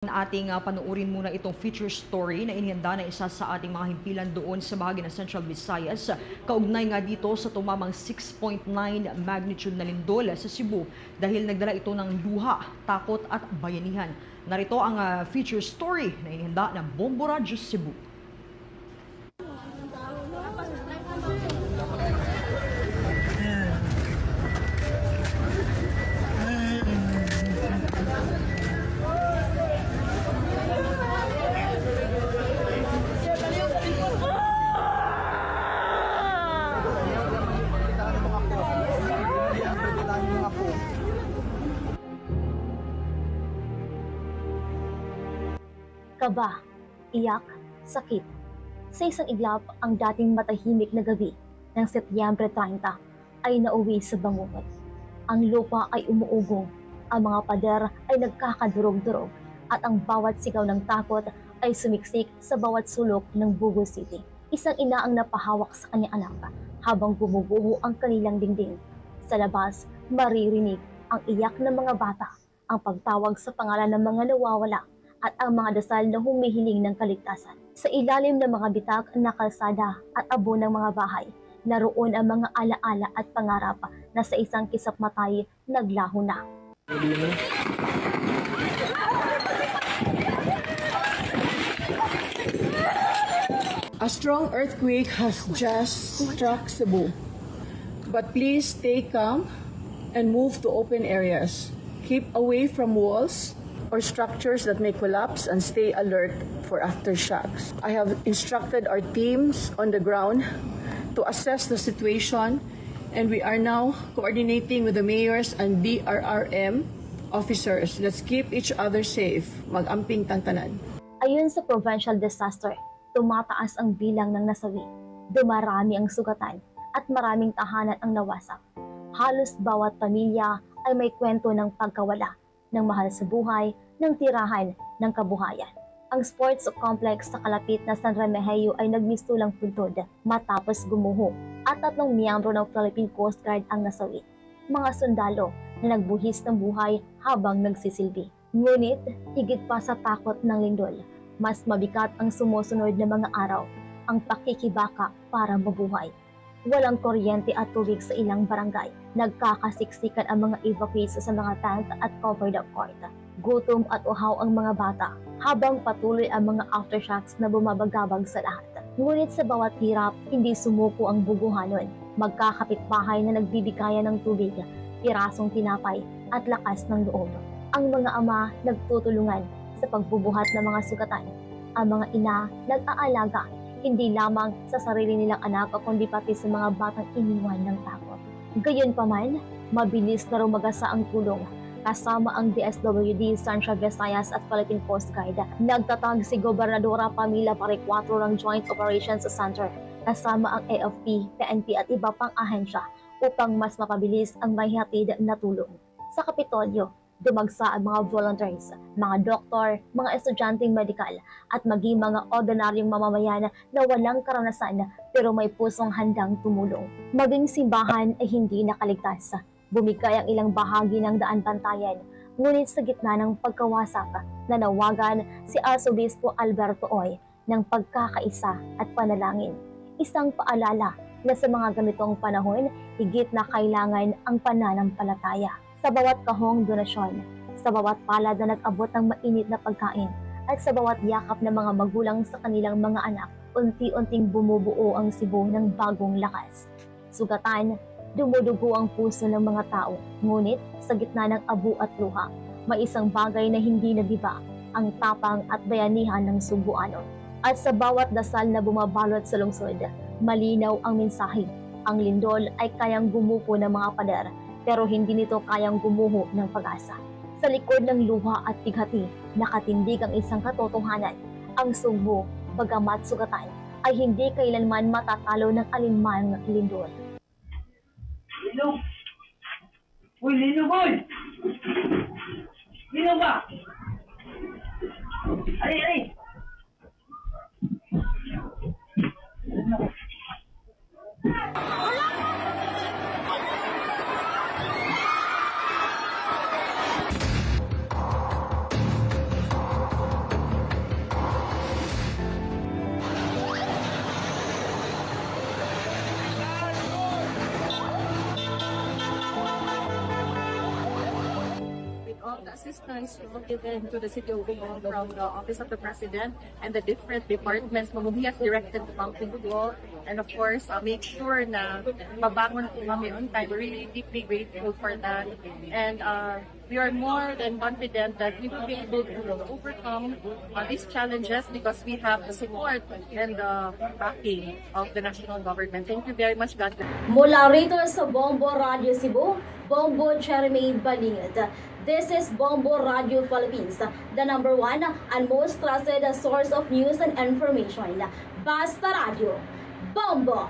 Ating panuurin muna itong feature story na inihanda na isa sa ating mga himpilan doon sa bahagi ng Central Visayas. Kaugnay nga dito sa tumamang 6.9 magnitude na lindol sa Cebu dahil nagdala ito ng luha, takot at bayanihan. Narito ang feature story na inihanda ng Bombo Radio Cebu. Kaba, iyak, sakit. Sa isang iglap, ang dating matahimik na gabi ng Setyembre 30 ay nauwi sa bangungot. Ang lupa ay umuugong, ang mga pader ay nagkakadurog-durog at ang bawat sigaw ng takot ay sumiksik sa bawat sulok ng Bugo City. Isang ina ang napahawak sa kanyang anak habang bumubuho ang kanilang dingding. Sa labas, maririnig ang iyak ng mga bata, ang pagtawag sa pangalan ng mga nawawala, at ang mga dasal na humihiling ng kaligtasan. Sa ilalim ng mga bitak na kalsada at abo ng mga bahay, naroon ang mga alaala at pangarap na sa isang kisap-matay naglaho na. A strong earthquake has just struck Cebu. But please stay calm and move to open areas. Keep away from walls or structures that may collapse and stay alert for aftershocks. I have instructed our teams on the ground to assess the situation, and we are now coordinating with the mayors and DRRM officers. Let's keep each other safe. Mag-amping tantanan. Ayon sa provincial disaster, tumataas ang bilang ng nasawi, dumarami ang sugatan, at maraming tahanan ang nawasak. Halos bawat pamilya ay may kwento ng pagkawala ng mahal sa buhay, ng tirahan, ng kabuhayan. Ang sports complex sa kalapit na San Remigio ay nagmistulang puntod matapos gumuho at 3 miyembro ng Philippine Coast Guard ang nasawi. Mga sundalo na nagbuhis ng buhay habang nagsisilbi. Ngunit, higit pa sa takot ng lindol, mas mabigat ang sumusunod na mga araw, ang pakikibaka para mabuhay. Walang kuryente at tubig sa ilang barangay. Nagkakasiksikan ang mga evacuees sa mga tent at covered up court. Gutom at uhaw ang mga bata habang patuloy ang mga aftershocks na bumabagabag sa lahat. Ngunit sa bawat hirap, hindi sumuko ang buguhanon. Magkakapitbahay na nagbibigayan ng tubig, pirasong tinapay at lakas ng loob. Ang mga ama nagtutulungan sa pagbubuhat ng mga sugatan. Ang mga ina nag-aalaga hindi lamang sa sarili nilang anak kundi pati sa mga batang iniwan ng takot. Gayunpaman, mabilis na rumagasa ang tulong. Kasama ang DSWD, Central Visayas at Philippine Coast Guard, nagtatag si Gobernadora Pamela Paricuatro ng Joint Operations Center kasama ang AFP, PNP at iba pang ahensya upang mas mapabilis ang maihatid na tulong. Sa Kapitolyo, dumagsa ang mga volunteers, mga doktor, mga estudyanteng medikal at maging mga ordinaryong mamamayan na walang karanasan pero may pusong handang tumulong. Maging simbahan ay hindi nakaligtas. Bumigay ang ilang bahagi ng daan bantayan, ngunit sa gitna ng pagkawasak, nanawagan si Arsobispo Alberto Oy ng pagkakaisa at panalangin. Isang paalala na sa mga ganitong panahon, higit na kailangan ang pananampalataya. Sa bawat kahong donasyon, sa bawat palad na nag-abot ng mainit na pagkain, at sa bawat yakap ng mga magulang sa kanilang mga anak, unti-unting bumubuo ang Cebu ng bagong lakas. Sugatan, dumudugo ang puso ng mga tao, ngunit sa gitna ng abo at luha, may isang bagay na hindi nagiba, ang tapang at bayanihan ng Cebuano. At sa bawat dasal na bumabalot sa lungsod, malinaw ang mensahe. Ang lindol ay kayang gumupo ng mga pader, pero hindi nito kayang gumuho ng pag-asa. Sa likod ng luha at bighati, nakatindig ang isang katotohanan. Ang Cebu, bagamat sugatan, ay hindi kailanman matatalo ng alinman lindol. Linog! Uy, linog, boy! Linog ba? Ari! of the assistance given to the City of Bohol from the Office of the President and the different departments na he has directed to come to Bohol. And of course, make sure na mabangon po kami on time. We're really deeply grateful for that. And we are more than confident that we will be able to overcome these challenges because we have the support and the backing of the national government. Thank you very much, God. Mula rito sa Bombo Radio Cebu, Bombo Jeremy Balingit. This is Bombo Radio Philippines, the #1 and most trusted source of news and information. Basta Radio, Bombo!